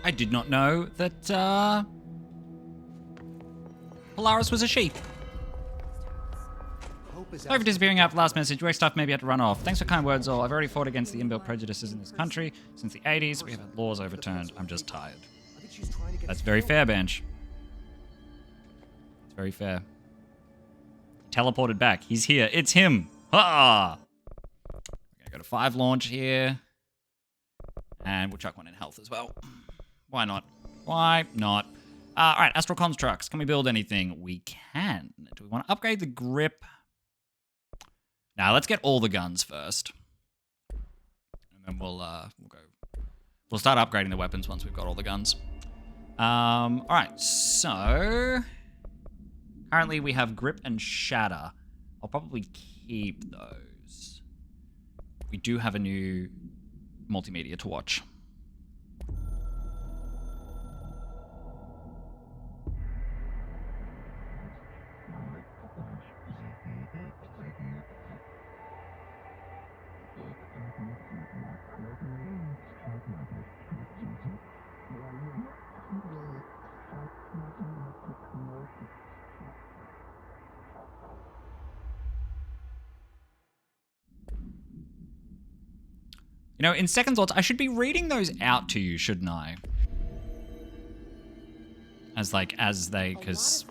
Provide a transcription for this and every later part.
I did not know that Polaris was a sheep. Sorry for disappearing after the last message. Work stuff, maybe had to run off. Thanks for kind words all. I've already fought against the inbuilt prejudices in this country. Since the 80s, we have had laws overturned. I'm just tired. That's very fair, Bench. It's very fair. Teleported back. He's here. It's him. Ha! Okay, got a 5 launch here. And we'll chuck one in health as well. Why not? Why not? Alright, Astral Constructs. Can we build anything? We can. Do we want to upgrade the grip? Now, let's get all the guns first. And then we'll start upgrading the weapons once we've got all the guns. Alright, so currently we have grip and shatter. I'll probably keep those. We do have a new multimedia to watch. You know, in second thoughts, I should be reading those out to you, shouldn't I? Because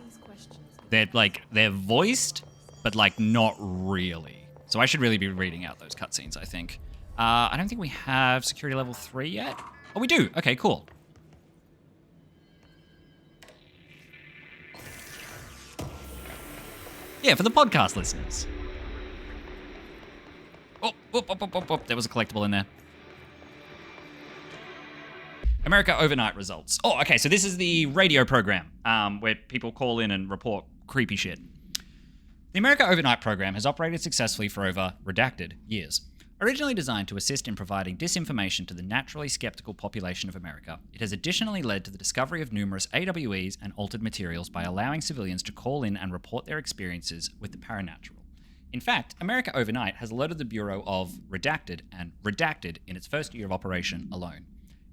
they're voiced, but like not really. So I should really be reading out those cutscenes, I think. I don't think we have security level 3 yet. Oh, we do. Okay, cool. Yeah, for the podcast listeners. Oh, there was a collectible in there. America Overnight results. Oh, okay, so this is the radio program where people call in and report creepy shit. The America Overnight program has operated successfully for over redacted years. Originally designed to assist in providing disinformation to the naturally skeptical population of America, it has additionally led to the discovery of numerous AWEs and altered materials by allowing civilians to call in and report their experiences with the paranatural. In fact, America Overnight has alerted the Bureau of Redacted and Redacted in its first year of operation alone.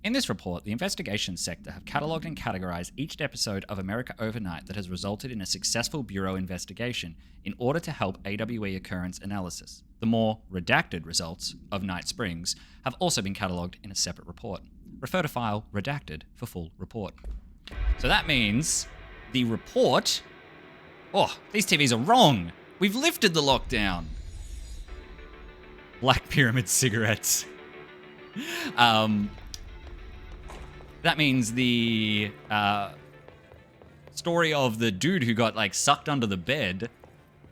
In this report, the investigations sector have catalogued and categorized each episode of America Overnight that has resulted in a successful Bureau investigation in order to help AWE occurrence analysis. The more redacted results of Night Springs have also been catalogued in a separate report. Refer to file redacted for full report. So that means the report... Oh, these TVs are wrong! We've lifted the lockdown! Black Pyramid cigarettes. That means the story of the dude who got like sucked under the bed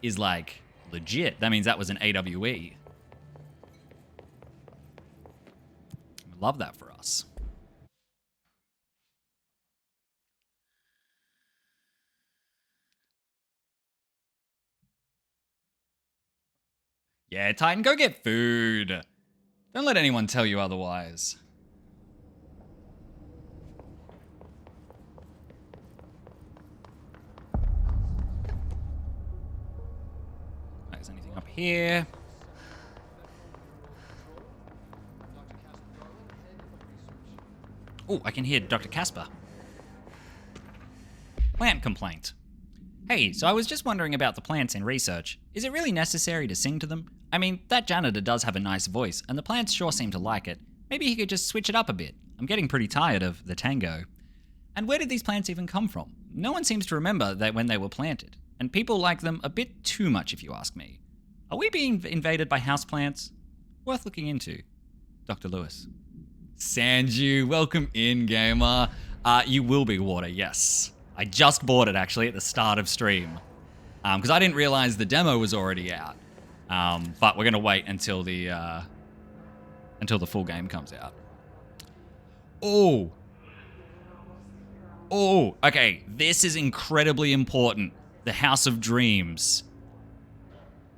is like legit. That means that was an AWE. Love that for us. Yeah, Titan, go get food. Don't let anyone tell you otherwise. Is anything up here? Oh, I can hear Dr. Casper. Plant complaint. Hey, so I was just wondering about the plants in research. Is it really necessary to sing to them? I mean, that janitor does have a nice voice, and the plants sure seem to like it. Maybe he could just switch it up a bit. I'm getting pretty tired of the tango. And where did these plants even come from? No one seems to remember that when they were planted, and people like them a bit too much if you ask me. Are we being invaded by houseplants? Worth looking into. Dr. Lewis. Sanju, welcome in, gamer. You will be water, yes. I just bought it, actually, at the start of stream. Because I didn't realize the demo was already out. But we're going to wait until the full game comes out. Oh. Oh, okay. This is incredibly important. The House of Dreams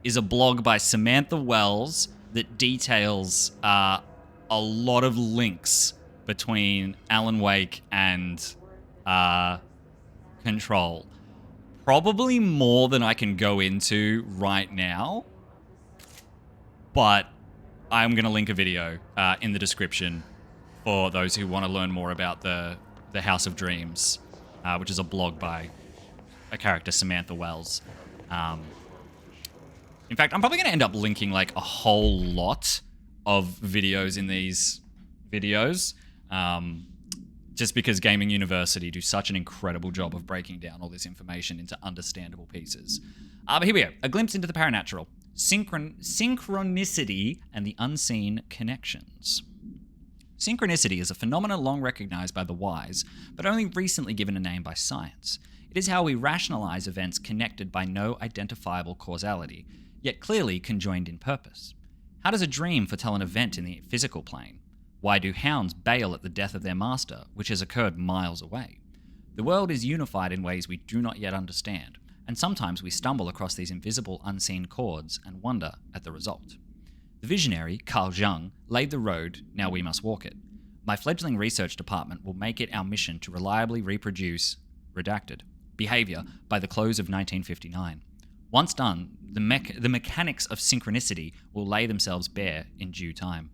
is a blog by Samantha Wells that details a lot of links between Alan Wake and Control. Probably more than I can go into right now, but I'm going to link a video in the description for those who want to learn more about the House of Dreams, which is a blog by a character, Samantha Wells. In fact, I'm probably going to end up linking like a whole lot of videos in these videos, just because Gaming University do such an incredible job of breaking down all this information into understandable pieces. But here we go. A glimpse into the paranatural. Synchronicity and the unseen connections. Synchronicity is a phenomenon long recognized by the wise, but only recently given a name by science. It is how we rationalize events connected by no identifiable causality, yet clearly conjoined in purpose. How does a dream foretell an event in the physical plane? Why do hounds bail at the death of their master, which has occurred miles away? The world is unified in ways we do not yet understand, and sometimes we stumble across these invisible, unseen chords and wonder at the result. The visionary, Carl Jung, laid the road, now we must walk it. My fledgling research department will make it our mission to reliably reproduce, redacted, behavior by the close of 1959. Once done, the mechanics of synchronicity will lay themselves bare in due time.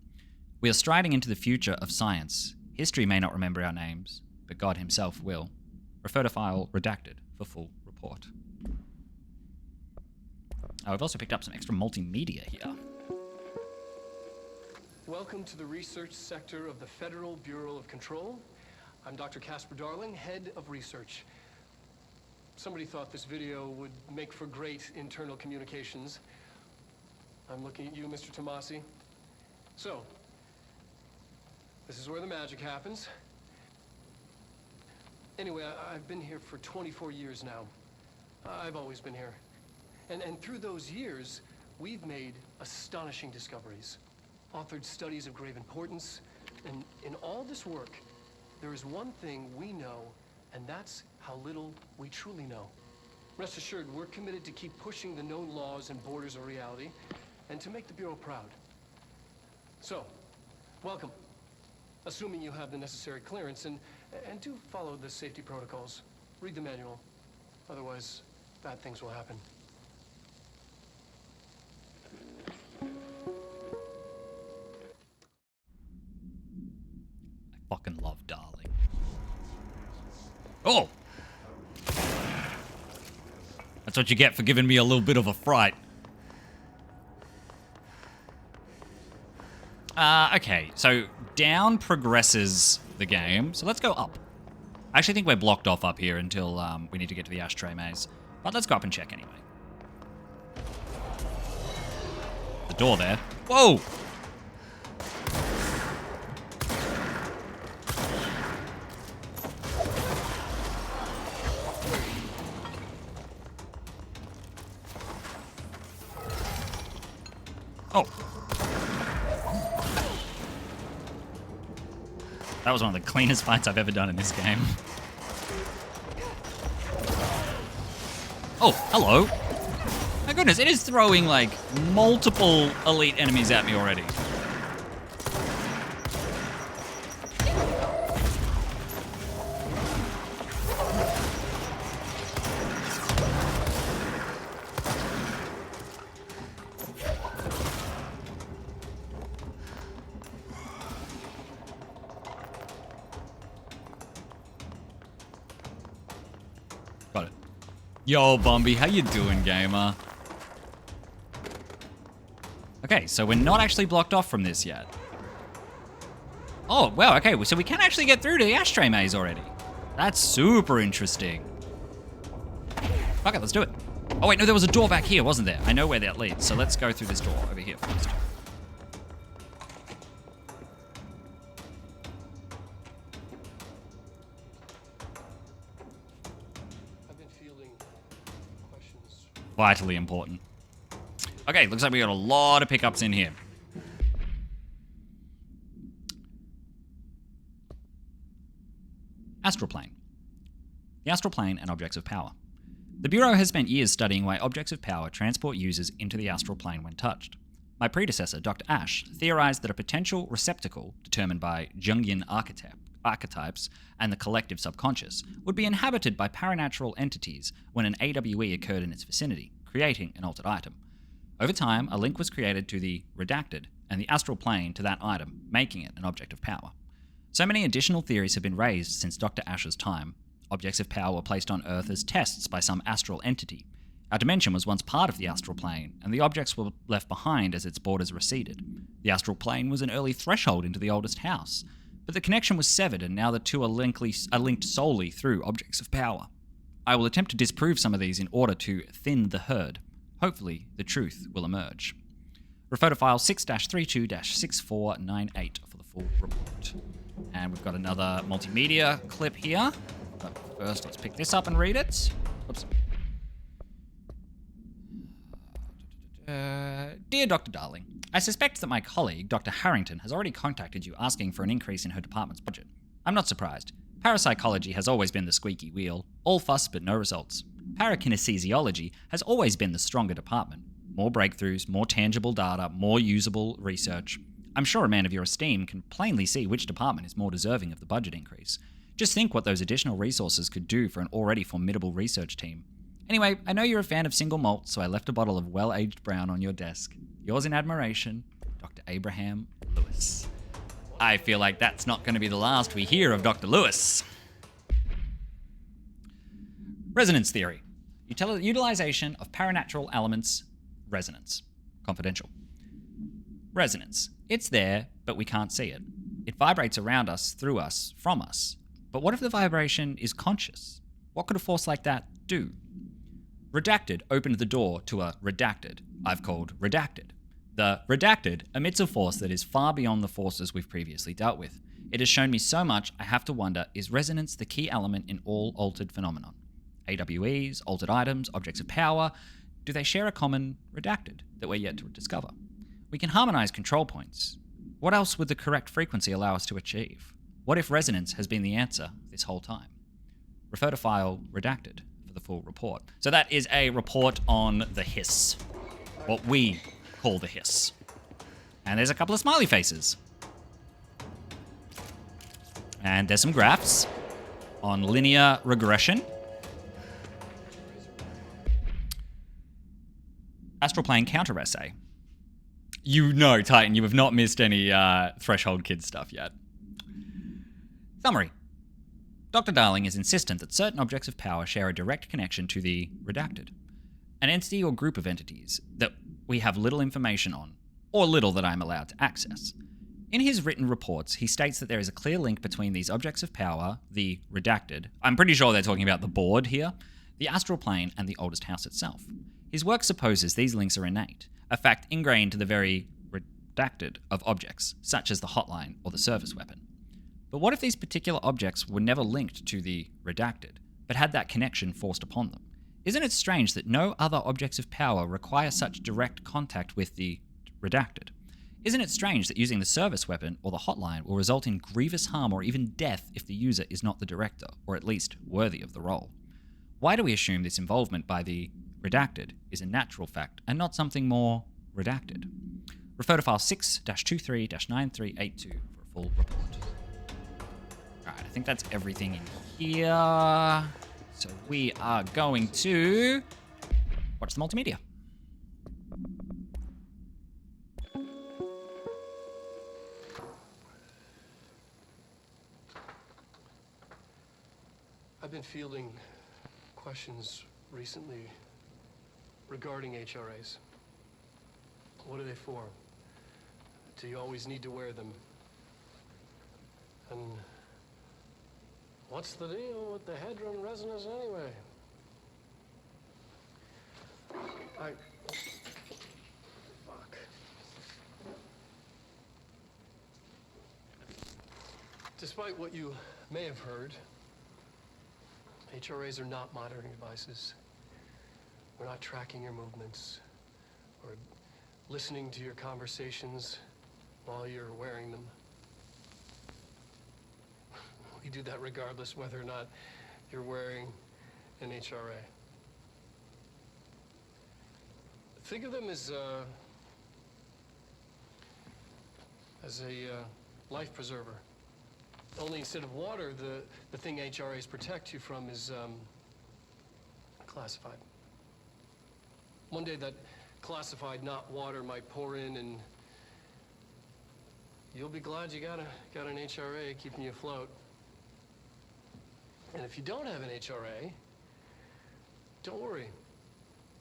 We are striding into the future of science. History may not remember our names, but God himself will. Refer to file redacted for full report. I've also picked up some extra multimedia here. Welcome to the research sector of the Federal Bureau of Control. I'm Dr. Casper Darling, head of research. Somebody thought this video would make for great internal communications. I'm looking at you, Mr. Tomasi. So, this is where the magic happens. Anyway, I've been here for 24 years now. I've always been here. And through those years, we've made astonishing discoveries, authored studies of grave importance, and in all this work, there is one thing we know, and that's how little we truly know. Rest assured, we're committed to keep pushing the known laws and borders of reality, and to make the Bureau proud. So, welcome. Assuming you have the necessary clearance, and do follow the safety protocols. Read the manual. Otherwise, bad things will happen. I fucking love Darling. Oh! That's what you get for giving me a little bit of a fright. Okay, so down progresses the game. So let's go up. I actually think we're blocked off up here until we need to get to the ashtray maze. But let's go up and check anyway. The door there. Whoa! Oh. That was one of the cleanest fights I've ever done in this game. Oh, hello. My goodness, it is throwing, like, multiple elite enemies at me already. Got it. Yo, Bombi, how you doing, gamer? Okay, so we're not actually blocked off from this yet. Oh, wow, okay, so we can actually get through to the ashtray maze already. That's super interesting. Fuck it, let's do it. Oh wait, no, there was a door back here, wasn't there? I know where that leads, so let's go through this door over here first. Vitally important. Okay, looks like we got a lot of pickups in here. Astral plane. The astral plane and objects of power. The Bureau has spent years studying why objects of power transport users into the astral plane when touched. My predecessor, Dr. Ash, theorized that a potential receptacle, determined by Jungian archetypes and the collective subconscious, would be inhabited by paranatural entities when an AWE occurred in its vicinity, creating an altered item. Over time, a link was created to the redacted and the astral plane to that item, making it an object of power. So many additional theories have been raised since Dr. Ash's time. Objects of power were placed on Earth as tests by some astral entity. Our dimension was once part of the astral plane, and the objects were left behind as its borders receded. The astral plane was an early threshold into the oldest house, but the connection was severed, and now the two are linked solely through objects of power. I will attempt to disprove some of these in order to thin the herd. Hopefully, the truth will emerge. Refer to file 6-32-6498 for the full report. And we've got another multimedia clip here. But first, let's pick this up and read it. Oops. Dear Dr. Darling, I suspect that my colleague, Dr. Harrington, has already contacted you asking for an increase in her department's budget. I'm not surprised. Parapsychology has always been the squeaky wheel. All fuss but no results. Parakinesiology has always been the stronger department. More breakthroughs, more tangible data, more usable research. I'm sure a man of your esteem can plainly see which department is more deserving of the budget increase. Just think what those additional resources could do for an already formidable research team. Anyway, I know you're a fan of single malt, so I left a bottle of well-aged brown on your desk. Yours in admiration, Dr. Abraham Lewis. I feel like that's not going to be the last we hear of Dr. Lewis. Resonance theory. Utilization of paranatural elements. Resonance. Confidential. Resonance. It's there, but we can't see it. It vibrates around us, through us, from us. But what if the vibration is conscious? What could a force like that do? Redacted opened the door to a redacted I've called redacted. The redacted emits a force that is far beyond the forces we've previously dealt with. It has shown me so much, I have to wonder, is resonance the key element in all altered phenomenon? AWEs, altered items, objects of power, do they share a common redacted that we're yet to discover? We can harmonize control points. What else would the correct frequency allow us to achieve? What if resonance has been the answer this whole time? Refer to file redacted for the full report. So that is a report on the hiss. What we call the hiss. And there's a couple of smiley faces. And there's some graphs on linear regression. Astral plane counter essay. You know, Titan, you have not missed any Threshold Kids stuff yet. Summary. Dr. Darling is insistent that certain objects of power share a direct connection to the redacted, an entity or group of entities that we have little information on, or little that I am allowed to access. In his written reports, he states that there is a clear link between these objects of power, the redacted, I'm pretty sure they're talking about the board here, the astral plane, and the oldest house itself. His work supposes these links are innate, a fact ingrained to the very redacted of objects, such as the hotline or the service weapon. But what if these particular objects were never linked to the redacted, but had that connection forced upon them? Isn't it strange that no other objects of power require such direct contact with the redacted? Isn't it strange that using the service weapon or the hotline will result in grievous harm or even death if the user is not the director, or at least worthy of the role? Why do we assume this involvement by the redacted is a natural fact and not something more redacted? Refer to file 6-23-9382 for a full report. Alright, I think that's everything in here. So we are going to watch the multimedia. I've been fielding questions recently regarding HRAs. What are they for? Do you always need to wear them? And what's the deal with the headroom resonance anyway? Fuck. Despite what you may have heard, HRAs are not monitoring devices. We're not tracking your movements or listening to your conversations while you're wearing them. We do that regardless whether or not you're wearing an HRA. Think of them as a life preserver. Only instead of water, the thing HRAs protect you from is classified. One day that classified, not water, might pour in and You'll be glad you got an HRA keeping you afloat. And if you don't have an HRA, don't worry.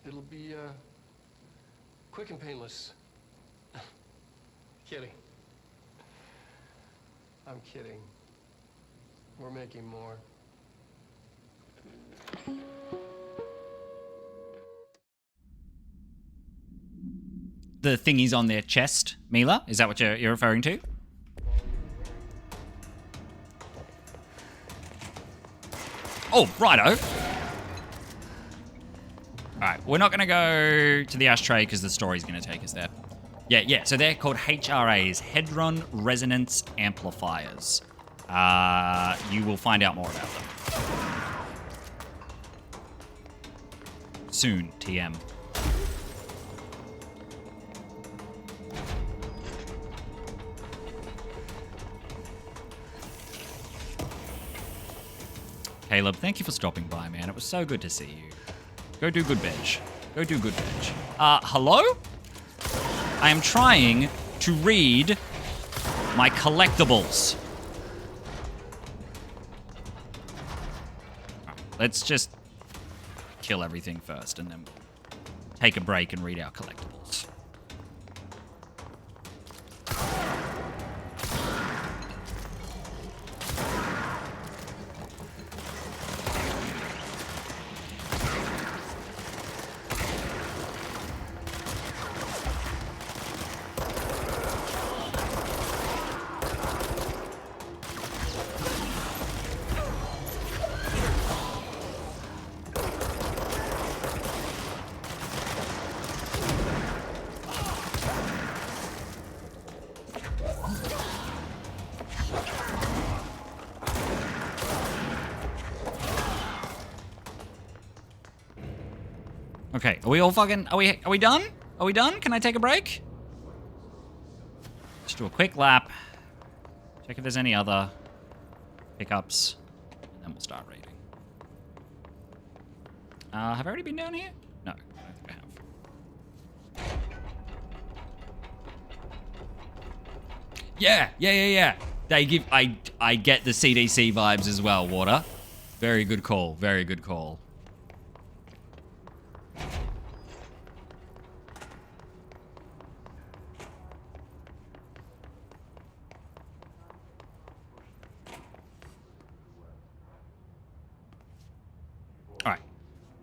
It'll be quick and painless. Kidding. I'm kidding. We're making more. The thingies on their chest, Mila? Is that what you're referring to? Oh, righto. Alright, we're not going to go to the ashtray because the story's going to take us there. Yeah, so they're called HRAs, Hadron Resonance Amplifiers. You will find out more about them. Soon, TM. Caleb, thank you for stopping by, man. It was so good to see you. Go do good bench. Go do good bench. Hello? I am trying to read my collectibles. Right, let's just kill everything first, and then we'll take a break and read our collectibles. Okay, are we all fucking... Are we done? Are we done? Can I take a break? Just do a quick lap. Check if there's any other pickups. And then we'll start reading. Have I already been down here? No, I don't think I have. Yeah. They give... I get the CDC vibes as well, Water. Very good call. Very good call.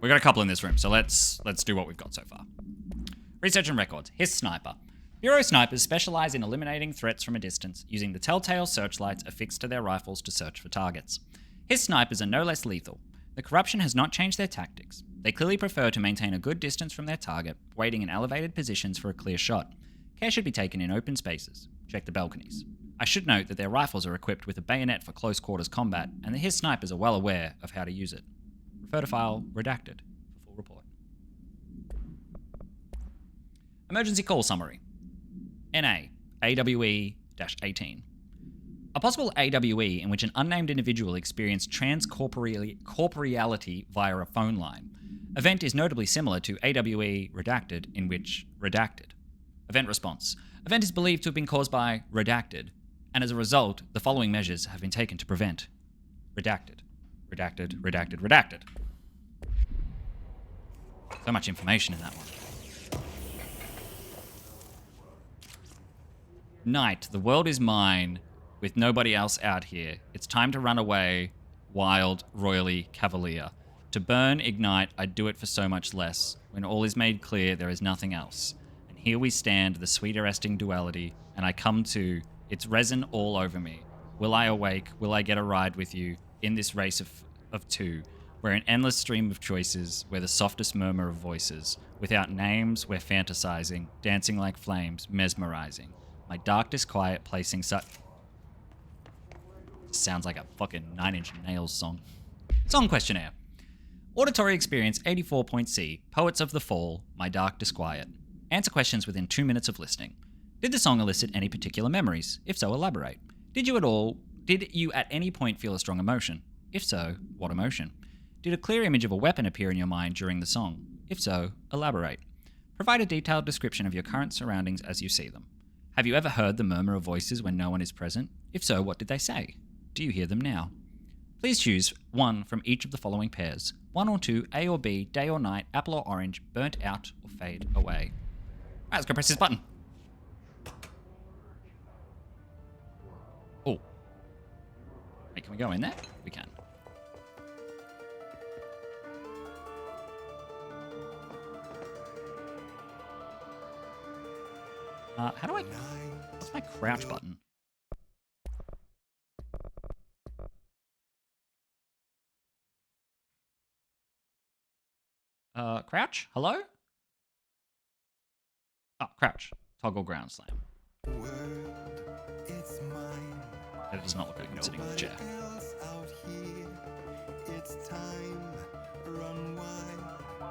We got a couple in this room, so let's do what we've got so far. Research and records. Hiss Sniper. Bureau snipers specialize in eliminating threats from a distance, using the telltale searchlights affixed to their rifles to search for targets. Hiss snipers are no less lethal. The corruption has not changed their tactics. They clearly prefer to maintain a good distance from their target, waiting in elevated positions for a clear shot. Care should be taken in open spaces. Check the balconies. I should note that their rifles are equipped with a bayonet for close quarters combat, and the Hiss snipers are well aware of how to use it. Refer to file redacted for full report. Emergency call summary. NA, AWE-18. A possible AWE in which an unnamed individual experienced transcorporeality via a phone line. Event is notably similar to AWE redacted, in which redacted. Event response. Event is believed to have been caused by redacted, and as a result, the following measures have been taken to prevent redacted. Redacted. So much information in that one. Night, the world is mine, with nobody else out here. It's time to run away, wild, royally cavalier. To burn, ignite, I'd do it for so much less. When all is made clear, there is nothing else. And here we stand, the sweet arresting duality, and I come to, it's resin all over me. Will I awake? Will I get a ride with you? In this race of two, we're an endless stream of choices, we're the softest murmur of voices. Without names, we're fantasizing, dancing like flames, mesmerizing. My dark disquiet placing such... Sounds like a fucking 9 Inch Nails song. Song questionnaire. Auditory experience 84.C, Poets of the Fall, My Dark Disquiet. Answer questions within 2 minutes of listening. Did the song elicit any particular memories? If so, elaborate. Did you at any point feel a strong emotion? If so, what emotion? Did a clear image of a weapon appear in your mind during the song? If so, elaborate. Provide a detailed description of your current surroundings as you see them. Have you ever heard the murmur of voices when no one is present? If so, what did they say? Do you hear them now? Please choose one from each of the following pairs. 1 or 2, A or B, day or night, apple or orange, burnt out or fade away. Alright, let's go press this button. Oh. Hey, can we go in there? We can. How do I... What's my crouch button? Crouch? Hello? Oh, crouch. Toggle ground slam. That does not look like I'm sitting in the chair.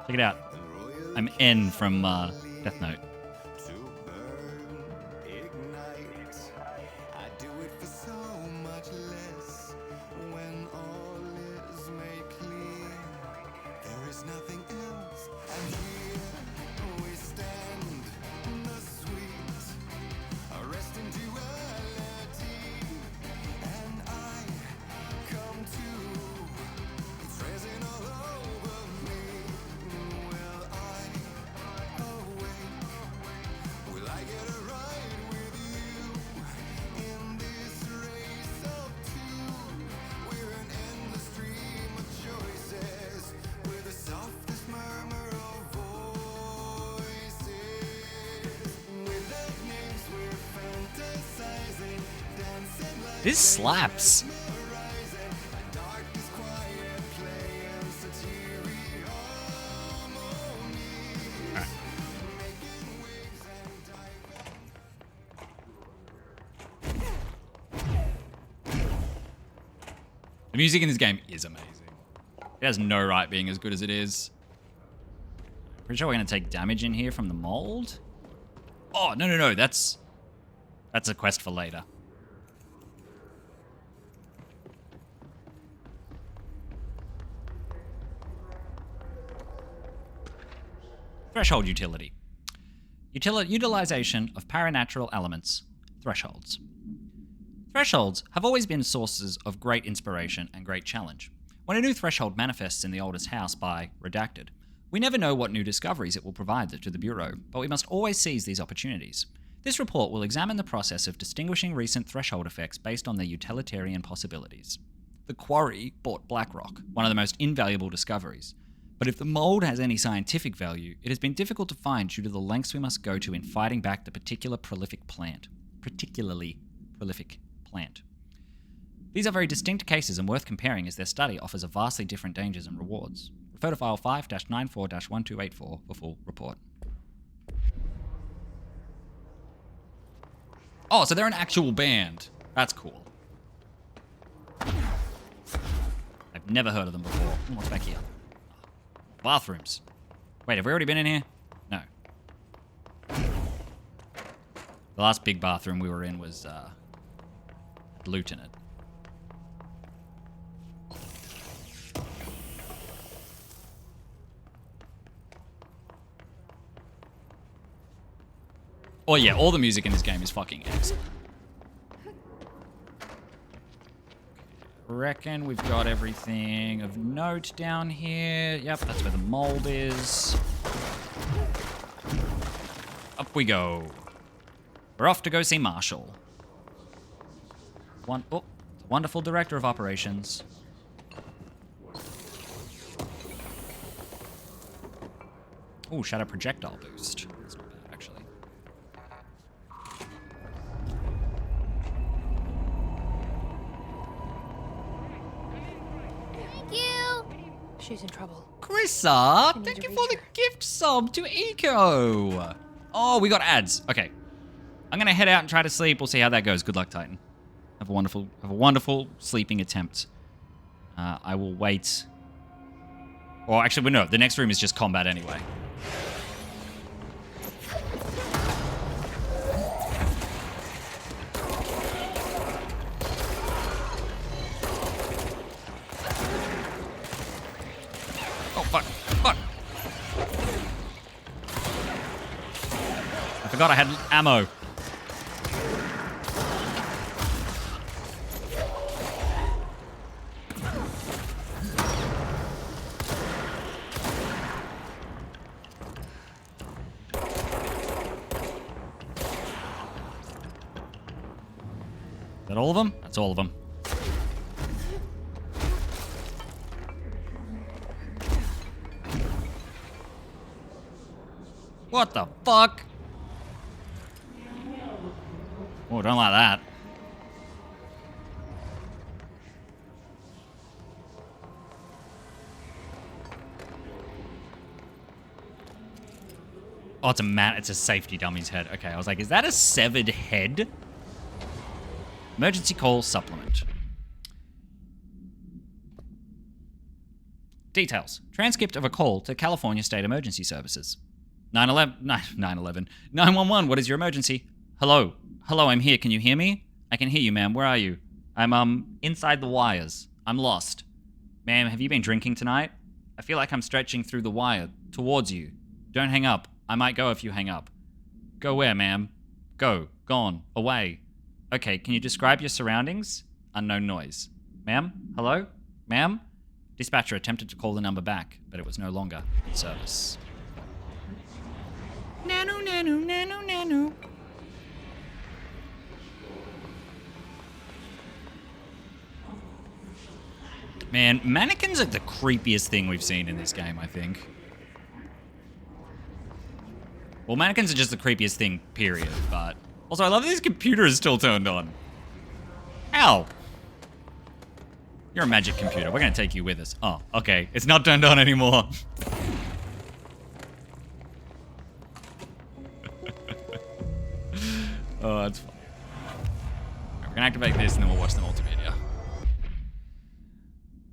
Check it out. I'm N from Death Note. This slaps. Right. The music in this game is amazing. It has no right being as good as it is. Pretty sure we're going to take damage in here from the mold. Oh, no. That's a quest for later. Threshold utility. Utilization of paranatural elements. Thresholds. Thresholds have always been sources of great inspiration and great challenge. When a new threshold manifests in the oldest house by redacted, we never know what new discoveries it will provide to the Bureau, but we must always seize these opportunities. This report will examine the process of distinguishing recent threshold effects based on their utilitarian possibilities. The Quarry bought Blackrock, one of the most invaluable discoveries. But if the mold has any scientific value, it has been difficult to find due to the lengths we must go to in fighting back the particularly prolific plant. These are very distinct cases and worth comparing as their study offers a vastly different dangers and rewards. Refer to file 5-94-1284 for full report. Oh, so they're an actual band. That's cool. I've never heard of them before. What's back here? Bathrooms. Wait, have we already been in here? No. The last big bathroom we were in was, had loot in it. Oh yeah, all the music in this game is fucking excellent. Reckon we've got everything of note down here. Yep, that's where the mold is. Up we go. We're off to go see Marshall. Wonderful director of operations. Oh, shadow projectile boost. That's not bad, actually. She's in trouble. Chrissa, thank you for the gift sub to Eco. Oh, we got ads. Okay. I'm going to head out and try to sleep. We'll see how that goes. Good luck, Titan. Have a wonderful sleeping attempt. I will wait. Or actually, no, the next room is just combat anyway. Fuck. I forgot I had ammo. all of them? That's all of them. What the fuck? Oh, don't like that. Oh, it's a safety dummy's head. Okay, I was like, is that a severed head? Emergency call supplement. Details. Transcript of a call to California State Emergency Services. 911. 911, what is your emergency? Hello. Hello, I'm here. Can you hear me? I can hear you, ma'am. Where are you? I'm inside the wires. I'm lost. Ma'am, have you been drinking tonight? I feel like I'm stretching through the wire towards you. Don't hang up. I might go if you hang up. Go where, ma'am? Go. Gone. Away. Okay, can you describe your surroundings? Unknown noise. Ma'am? Hello? Ma'am? Dispatcher attempted to call the number back, but it was no longer in service. Nanu, nanu, nanu, nanu. Man, mannequins are the creepiest thing we've seen in this game, I think. Well, mannequins are just the creepiest thing, period, but... Also, I love that this computer is still turned on. Ow! You're a magic computer. We're gonna take you with us. Oh, okay. It's not turned on anymore. Oh, that's fun. We're gonna activate this and then we'll watch the multimedia.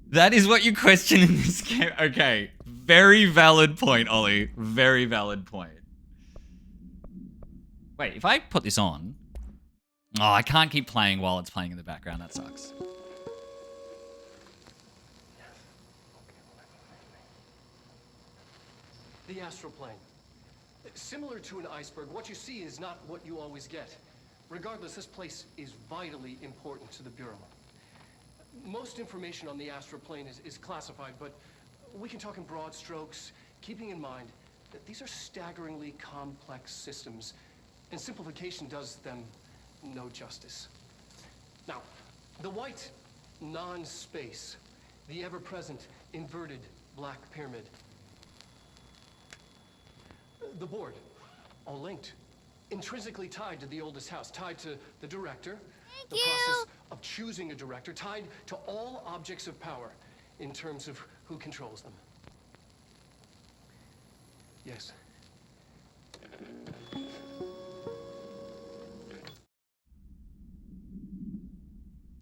That is what you question in this game. Okay. Very valid point, Ollie. Very valid point. Wait, if I put this on... Oh, I can't keep playing while it's playing in the background. That sucks. The astral plane. Similar to an iceberg, what you see is not what you always get. Regardless, this place is vitally important to the Bureau. Most information on the astral plane is classified, but we can talk in broad strokes, keeping in mind that these are staggeringly complex systems, and simplification does them no justice. Now, the white non-space, the ever-present inverted black pyramid. The board, all linked, intrinsically tied to the oldest house, tied to the director, the process of choosing a director, tied to all objects of power in terms of who controls them. Yes.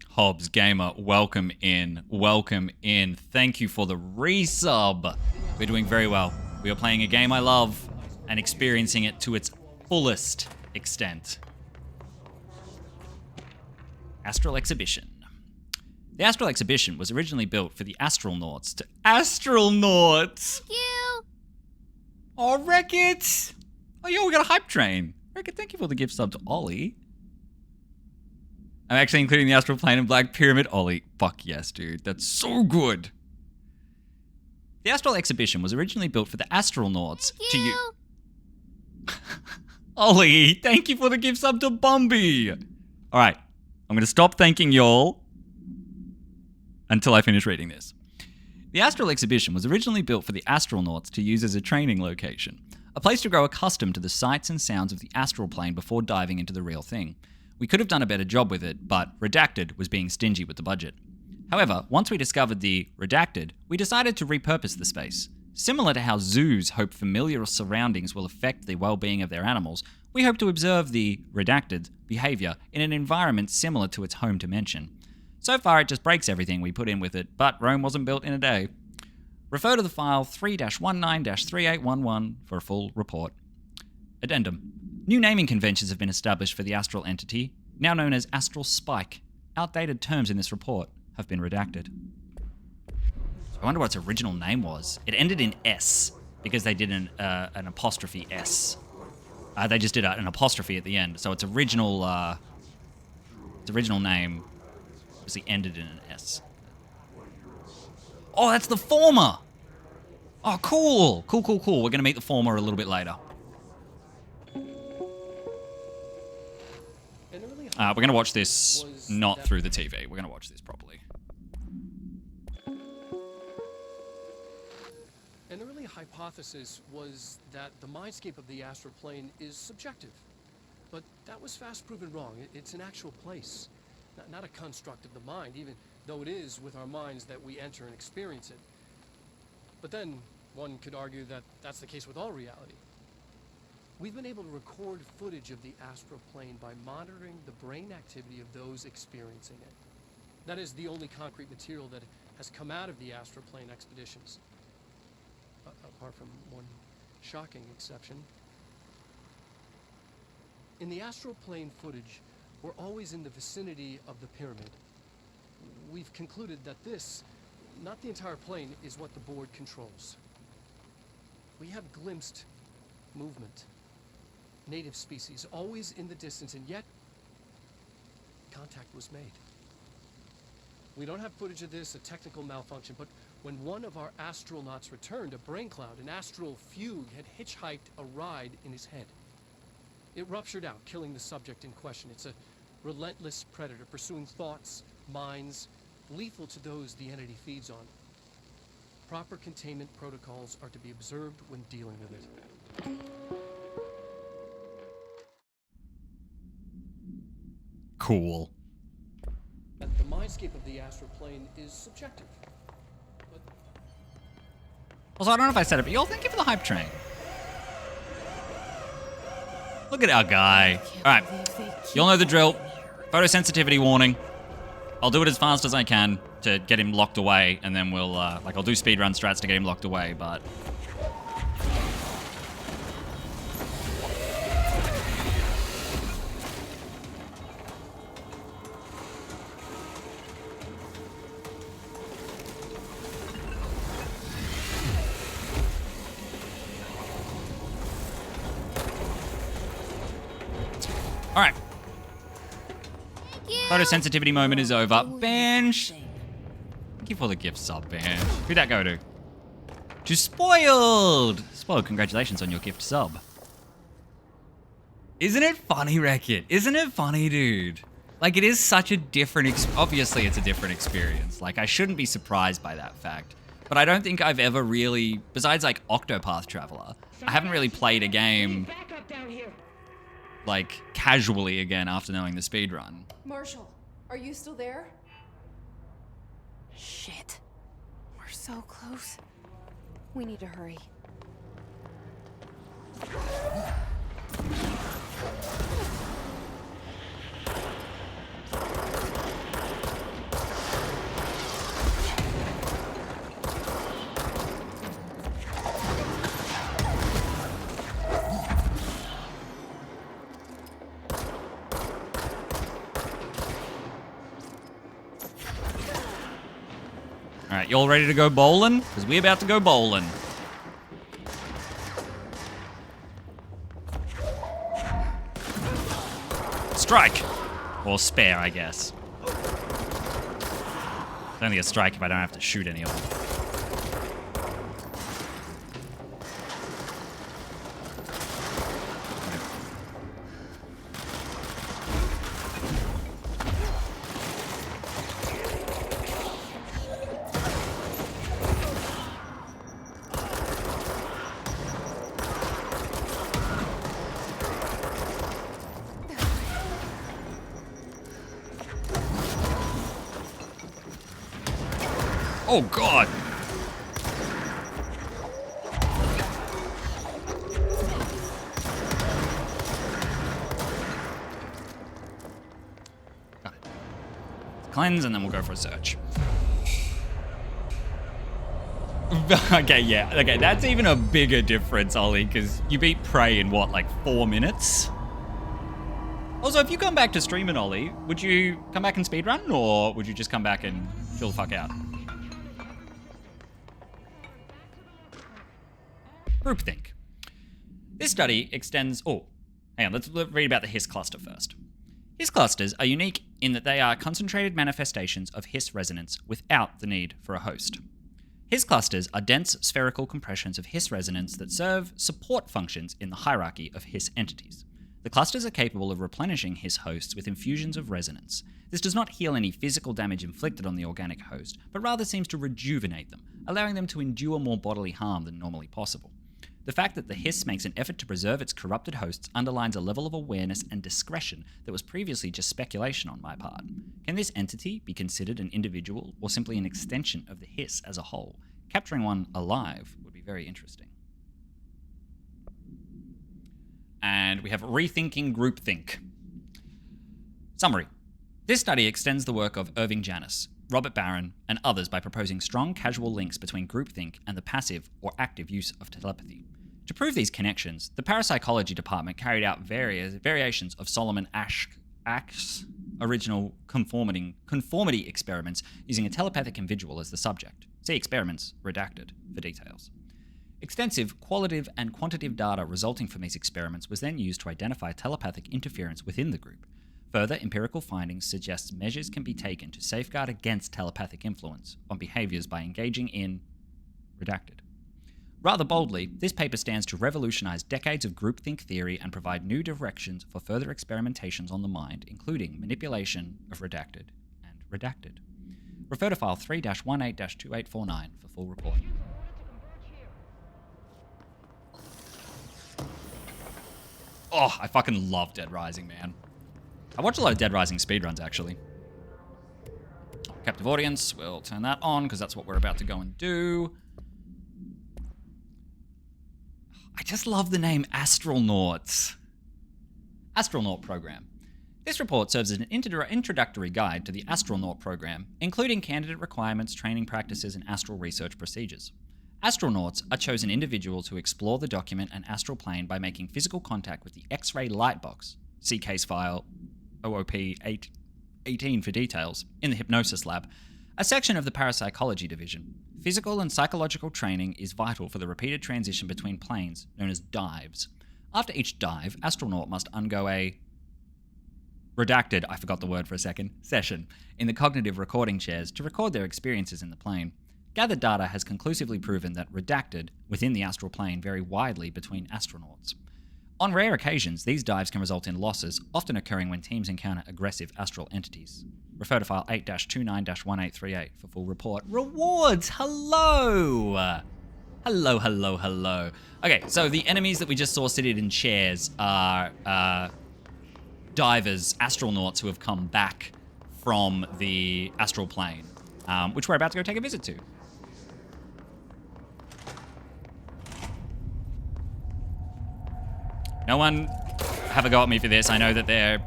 Hobbs Gamer, welcome in. Welcome in. Thank you for the resub. We're doing very well. We are playing a game I love and experiencing it to its fullest extent. Astral Exhibition. The Astral Exhibition was originally built for the astronauts to... Astronauts! Thank you! Oh, Wreck-It! Oh, yo, we got a hype train. Wreck-It, thank you for the gift sub to Ollie. I'm actually including the Astral Plane and Black Pyramid. Ollie, fuck yes, dude. That's so good. The Astral Exhibition was originally built for the astronauts to use... Ollie, thank you for the gift sub to Bumby. All right, I'm going to stop thanking y'all until I finish reading this. The Astral Exhibition was originally built for the astronauts to use as a training location, a place to grow accustomed to the sights and sounds of the astral plane before diving into the real thing. We could have done a better job with it, but Redacted was being stingy with the budget. However, once we discovered the Redacted, we decided to repurpose the space. Similar to how zoos hope familiar surroundings will affect the well-being of their animals, we hope to observe the Redacted behavior in an environment similar to its home dimension. So far, it just breaks everything we put in with it, but Rome wasn't built in a day. Refer to the file 3-19-3811 for a full report. Addendum. New naming conventions have been established for the astral entity, now known as Astral Spike. Outdated terms in this report have been redacted. So I wonder what its original name was. It ended in S, because they did an apostrophe S. They just did an apostrophe at the end, so its original name obviously ended in an S. Oh, that's the former! Oh, cool! Cool. We're going to meet the former a little bit later. An early We're going to watch this Was not that- through the TV. We're going to watch this properly. An early hypothesis was that the mindscape of the astral plane is subjective. But that was fast proven wrong. It's an actual place, not a construct of the mind, even though it is with our minds that we enter and experience it. But then, one could argue that that's the case with all reality. We've been able to record footage of the astral plane by monitoring the brain activity of those experiencing it. That is the only concrete material that has come out of the astral plane expeditions. Apart from one shocking exception. In the astral plane footage, we're always in the vicinity of the pyramid. We've concluded that this, not the entire plane, is what the board controls. We have glimpsed movement, native species, always in the distance, and yet contact was made. We don't have footage of this, a technical malfunction, but when one of our astronauts returned, a brain cloud, an astral fugue, had hitchhiked a ride in his head. It ruptured out, killing the subject in question. It's a relentless predator, pursuing thoughts, minds, lethal to those the entity feeds on. Proper containment protocols are to be observed when dealing with it. Cool. The mindscape of the astral plane is subjective. But Also, I don't know if I said it, but y'all thank you for the hype train. Look at our guy. Alright, you'll know the drill. Photosensitivity warning. I'll do it as fast as I can to get him locked away, and then we'll, I'll do speedrun strats to get him locked away, but... Alright. Photosensitivity moment is over. Bench. Thank you for the gift sub, Bench. Who'd that go to? To Spoiled. Spoiled, congratulations on your gift sub. Isn't it funny, Wreck-It? Isn't it funny, dude? Like, it is such a different... Obviously, it's a different experience. Like, I shouldn't be surprised by that fact. But I don't think I've ever really... Besides, like, Octopath Traveler, I haven't really played a game... like, casually again after knowing the speedrun. Marshall, are you still there? Shit. We're so close. We need to hurry. Alright, you all ready to go bowling? Because we're about to go bowling. Strike! Or spare, I guess. It's only a strike if I don't have to shoot any of them. Oh, God! Got it. Cleanse, and then we'll go for a search. Okay, yeah. Okay, that's even a bigger difference, Ollie, because you beat Prey in, what, like 4 minutes? Also, if you come back to streaming, Ollie, would you come back and speedrun, or would you just come back and chill the fuck out? Groupthink. This study extends... Oh, hang on, let's read about the Hiss cluster first. Hiss clusters are unique in that they are concentrated manifestations of Hiss resonance without the need for a host. Hiss clusters are dense spherical compressions of Hiss resonance that serve support functions in the hierarchy of Hiss entities. The clusters are capable of replenishing Hiss hosts with infusions of resonance. This does not heal any physical damage inflicted on the organic host, but rather seems to rejuvenate them, allowing them to endure more bodily harm than normally possible. The fact that the Hiss makes an effort to preserve its corrupted hosts underlines a level of awareness and discretion that was previously just speculation on my part. Can this entity be considered an individual or simply an extension of the Hiss as a whole? Capturing one alive would be very interesting. And we have Rethinking Groupthink. Summary. This study extends the work of Irving Janis, Robert Barron, and others by proposing strong causal links between groupthink and the passive or active use of telepathy. To prove these connections, the parapsychology department carried out various variations of Solomon Asch's original conformity experiments using a telepathic individual as the subject. See experiments redacted for details. Extensive qualitative and quantitative data resulting from these experiments was then used to identify telepathic interference within the group. Further empirical findings suggest measures can be taken to safeguard against telepathic influence on behaviors by engaging in redacted. Rather boldly, this paper stands to revolutionize decades of groupthink theory and provide new directions for further experimentations on the mind, including manipulation of redacted and redacted. Refer to file 3-18-2849 for full report. Oh, I fucking love Dead Rising, man. I watch a lot of Dead Rising speedruns, actually. Captive audience, we'll turn that on, because that's what we're about to go and do. I just love the name Astronauts. Astronaut Program. This report serves as an introductory guide to the Astronaut Program, including candidate requirements, training practices, and astral research procedures. Astronauts are chosen individuals who explore the document and astral plane by making physical contact with the X-ray light box, see case file OOP 818 for details, in the hypnosis lab, a section of the parapsychology division. Physical and psychological training is vital for the repeated transition between planes, known as dives. After each dive, astronaut must undergo a redacted, I forgot the word for a second, session in the cognitive recording chairs to record their experiences in the plane. Gathered data has conclusively proven that redacted within the astral plane vary widely between astronauts. On rare occasions, these dives can result in losses, often occurring when teams encounter aggressive astral entities. Refer to file 8-29-1838 for full report. Rewards! Hello! Hello, hello, hello. Okay, so the enemies that we just saw seated in chairs are divers, astronauts who have come back from the astral plane, which we're about to go take a visit to. No one have a go at me for this. I know that they're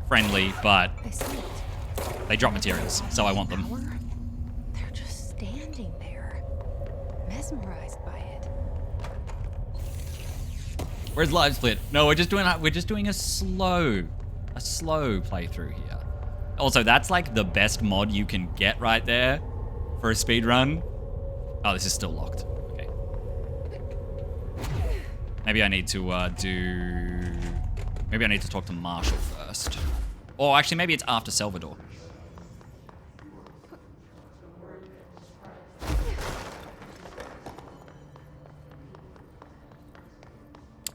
friendly, but they drop materials, so I want them. They're just standing there, mesmerized by it. Where's live split? No, we're just doing a slow playthrough here. Also, that's like the best mod you can get right there for a speed run. Oh, this is still locked. Okay. Maybe I need to maybe I need to talk to Marshall first. Or actually, maybe it's after Salvador.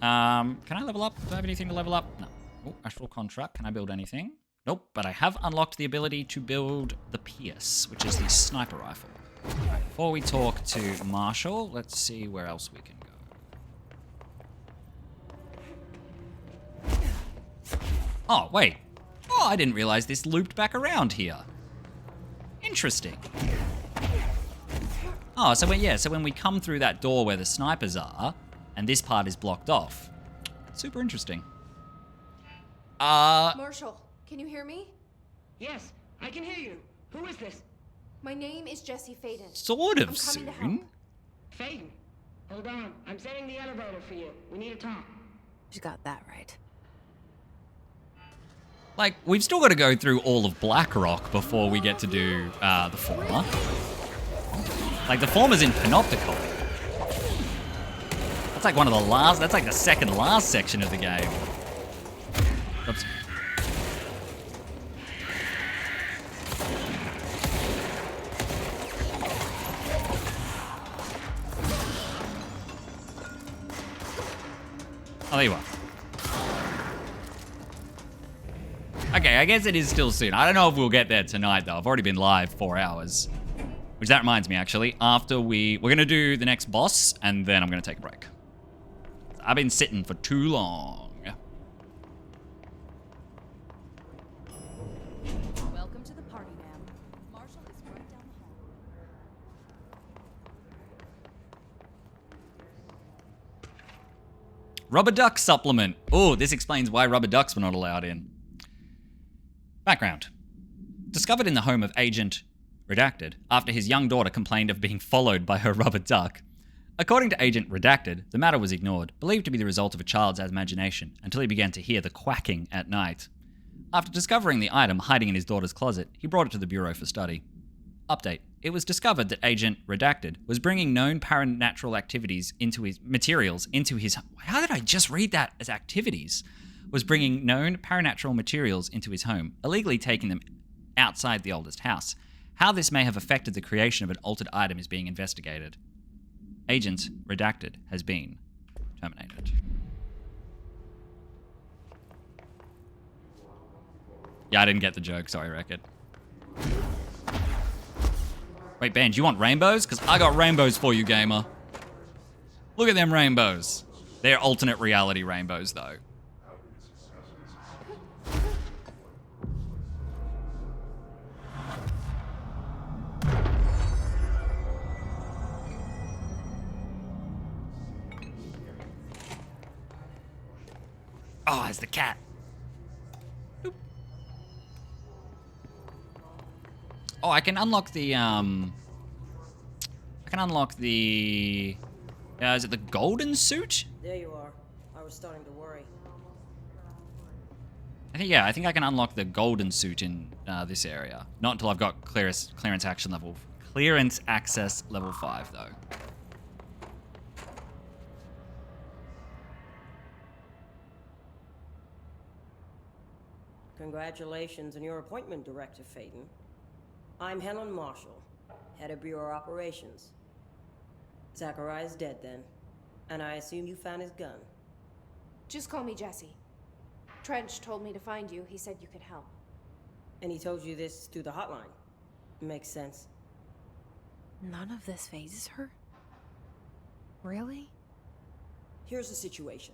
Can I level up? Do I have anything to level up? No. Oh, astral contract. Can I build anything? Nope, but I have unlocked the ability to build the Pierce, which is the sniper rifle. Right, before we talk to Marshall, let's see where else we can go. Oh, wait. Oh, I didn't realize this looped back around here. Interesting. Oh, so when we come through that door where the snipers are, and this part is blocked off. Super interesting. Marshall, can you hear me? Yes, I can hear you. Who is this? My name is Jesse Faden. Sort of I'm coming to soon. help. Faden. Hold on. I'm setting the elevator for you. We need to talk. You got that right. Like, we've still got to go through all of Blackrock before we get to do the former. Like, the former's in Panopticon. That's like one of the last, that's like the second last section of the game. Oops. Oh, there you are. Okay, I guess it is still soon. I don't know if we'll get there tonight, though. I've already been live 4 hours. Which that reminds me, actually. After we're going to do the next boss, and then I'm going to take a break. I've been sitting for too long. Welcome to the party, ma'am. Marshall is right down the hall. Rubber duck supplement. Oh, this explains why rubber ducks were not allowed in. Background. Discovered in the home of Agent Redacted after his young daughter complained of being followed by her rubber duck. According to Agent Redacted, the matter was ignored, believed to be the result of a child's imagination, until he began to hear the quacking at night. After discovering the item hiding in his daughter's closet, he brought it to the Bureau for study. Update. It was discovered that Agent Redacted was bringing known paranormal activities into his materials into his... How did I just read that as activities? Was bringing known paranormal materials into his home, illegally taking them outside the oldest house. How this may have affected the creation of an altered item is being investigated. Agent Redacted has been terminated. Yeah, I didn't get the joke. Sorry, Wreck-It. Wait, Ben, do you want rainbows? Because I got rainbows for you, gamer. Look at them rainbows. They're alternate reality rainbows, though. Oh, it's the cat. Boop. Oh, I can unlock the, is it the golden suit? There you are. I was starting to worry. I think I can unlock the golden suit in this area. Not until I've got clearance access level 5, though. Congratulations on your appointment, Director Faden. I'm Helen Marshall, head of Bureau Operations. Zachariah's dead then, and I assume you found his gun. Just call me Jesse. Trench told me to find you. He said you could help. And he told you this through the hotline. Makes sense. None of this phases her? Really? Here's the situation.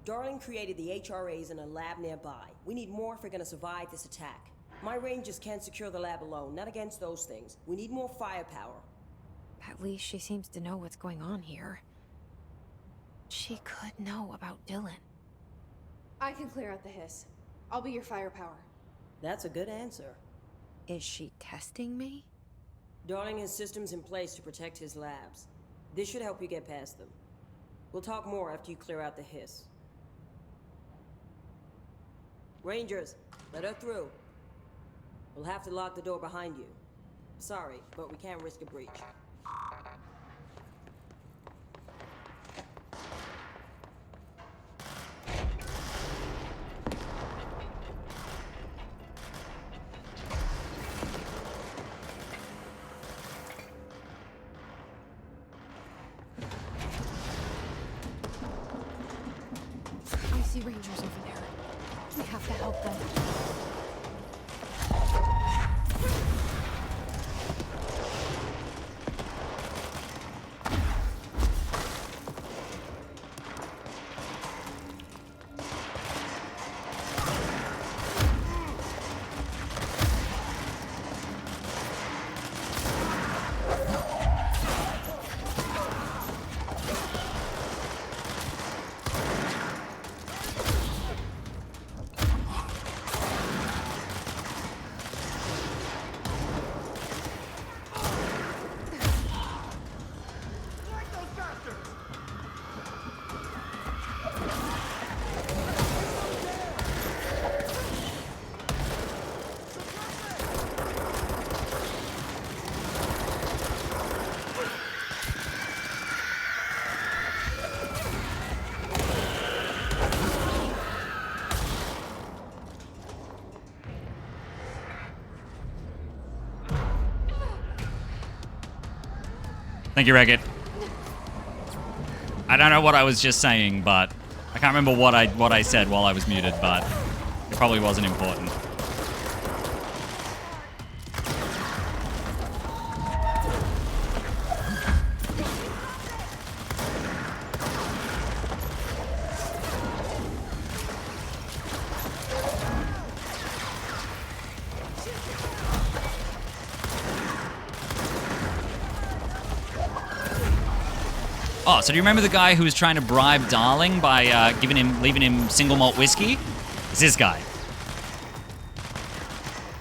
Darling created the HRAs in a lab nearby. We need more if we're gonna survive this attack. My rangers can't secure the lab alone, not against those things. We need more firepower. At least she seems to know what's going on here. She could know about Dylan. I can clear out the hiss. I'll be your firepower. That's a good answer. Is she testing me? Darling has systems in place to protect his labs. This should help you get past them. We'll talk more after you clear out the hiss. Rangers, let her through. We'll have to lock the door behind you. Sorry, but we can't risk a breach. I see Rangers over there. We have to help them. Thank you, Wreck-It. I don't know what I was just saying, but I can't remember what I said while I was muted, but it probably wasn't important. Oh, so do you remember the guy who was trying to bribe Darling by leaving him single malt whiskey? It's this guy.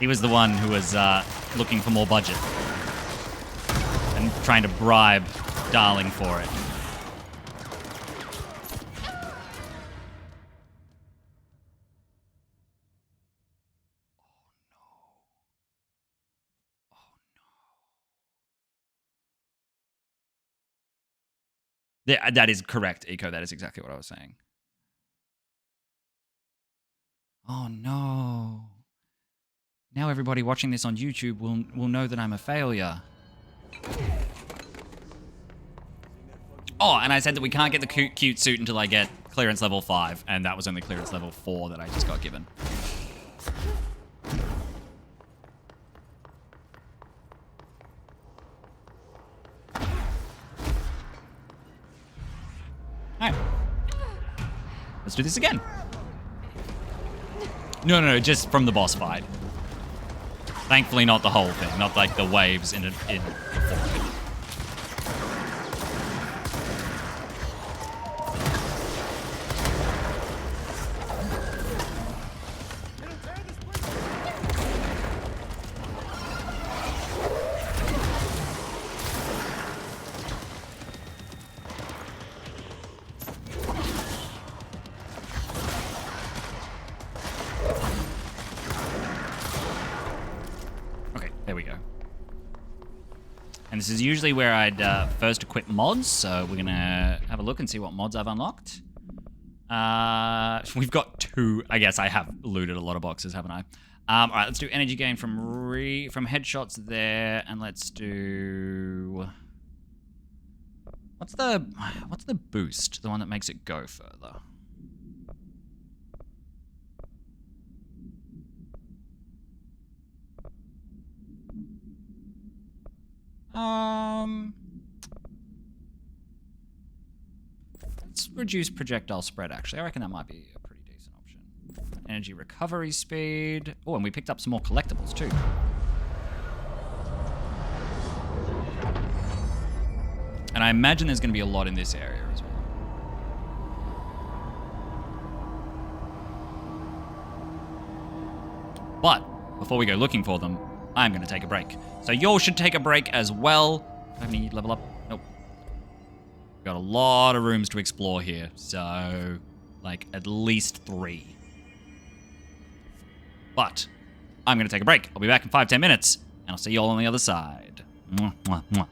He was the one who was looking for more budget and trying to bribe Darling for it. Yeah, that is correct, Eco. That is exactly what I was saying. Oh no. Now everybody watching this on YouTube will know that I'm a failure. Oh, and I said that we can't get the cute suit until I get clearance level 5, and that was only clearance level 4 that I just got given. Alright. Let's do this again. No, just from the boss fight. Thankfully not the whole thing, not like the waves in And this is usually where I'd first equip mods, so we're gonna have a look and see what mods I've unlocked. We've got 2. I guess I have looted a lot of boxes, haven't I? All right, let's do energy gain from headshots there, and let's do what's the boost, the one that makes it go further. Let's reduce projectile spread, actually. I reckon that might be a pretty decent option. Energy recovery speed. Oh, and we picked up some more collectibles, too. And I imagine there's going to be a lot in this area as well. But, before we go looking for them, I'm going to take a break. So y'all should take a break as well. Let me level up. Nope. We've got a lot of rooms to explore here. So, like, at least 3. But, I'm going to take a break. I'll be back in 5-10 minutes. And I'll see y'all on the other side. Mwah, mwah, mwah.